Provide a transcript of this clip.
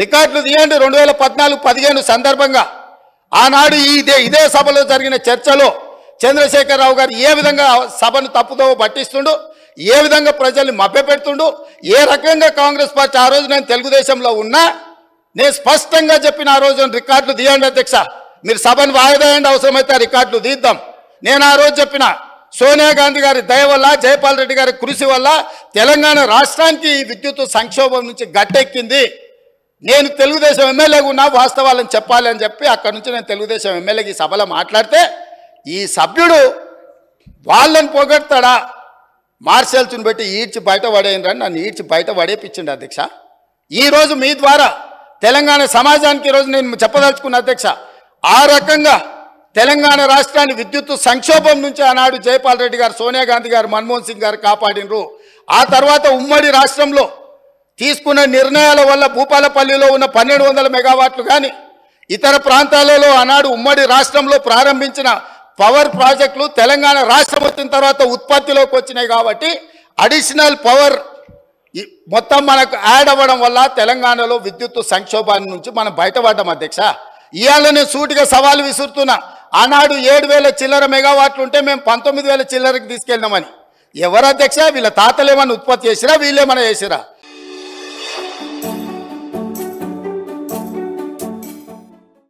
రికార్డులు తీయండి. 2014-15 సందర్భంగా ఆనాడు ఇదే సభలో జరిగిన చర్చలో చంద్రశేఖరరావు గారు ఏ విధంగా సభను తప్పుదోవ పట్టిస్తుండు, ఏ విధంగా ప్రజల్ని మభ్యపెడుతుండు, ఏ రకంగా కాంగ్రెస్ పార్టీ ఆ రోజు నేను తెలుగుదేశంలో ఉన్నా నేను స్పష్టంగా చెప్పిన ఆ రోజు రికార్డులు తీయండి అధ్యక్ష, మీరు సభను వాయిదాయండి, అవసరమైతే రికార్డులు తీద్దాం. నేను ఆ రోజు చెప్పిన సోనియా గాంధీ గారి దయ వల్ల, జయపాల్ రెడ్డి గారి కృషి వల్ల తెలంగాణ రాష్ట్రానికి ఈ విద్యుత్ సంక్షోభం నుంచి గట్టెక్కింది. నేను తెలుగుదేశం ఎమ్మెల్యేగా ఉన్నా వాస్తవాలను చెప్పాలి అని చెప్పి అక్కడి నుంచి నేను తెలుగుదేశం ఎమ్మెల్యేకి ఈ సభలో మాట్లాడితే ఈ సభ్యుడు వాళ్ళని పొగడతాడా, మార్షల్స్ని పెట్టి ఈడ్చి బయట పడేయండి, నన్ను ఈడ్చి బయట పడేపించండి అధ్యక్ష. ఈరోజు మీ ద్వారా తెలంగాణ సమాజానికి ఈరోజు నేను చెప్పదలుచుకున్న అధ్యక్ష, ఆ రకంగా తెలంగాణ రాష్ట్రాన్ని విద్యుత్ సంక్షోభం నుంచి ఆనాడు జయపాల్ రెడ్డి గారు, సోనియా గాంధీ గారు, మన్మోహన్ సింగ్ గారు కాపాడినరు. ఆ తర్వాత ఉమ్మడి రాష్ట్రంలో తీసుకున్న నిర్ణయాల వల్ల భూపాలపల్లిలో ఉన్న 1200 మెగావాట్లు కానీ ఇతర ప్రాంతాలలో ఆనాడు ఉమ్మడి రాష్ట్రంలో ప్రారంభించిన పవర్ ప్రాజెక్టులు తెలంగాణ రాష్ట్రం వచ్చిన తర్వాత ఉత్పత్తిలోకి వచ్చినాయి. కాబట్టి అడిషనల్ పవర్ మొత్తం మనకు యాడ్ అవ్వడం వల్ల తెలంగాణలో విద్యుత్ సంక్షోభాన్ని నుంచి మనం బయటపడ్డాం అధ్యక్ష. ఇవాళ నేను సూటిగా సవాలు విసురుతున్నా, ఆనాడు 7000 చిల్లర మెగావాట్లు ఉంటే మేము 19,000 చిల్లరకి తీసుకెళ్ళినామని. ఎవరు అధ్యక్ష? వీళ్ళ తాతలు ఏమన్నా ఉత్పత్తి చేసిరా, వీళ్ళేమన్నా చేసిరా?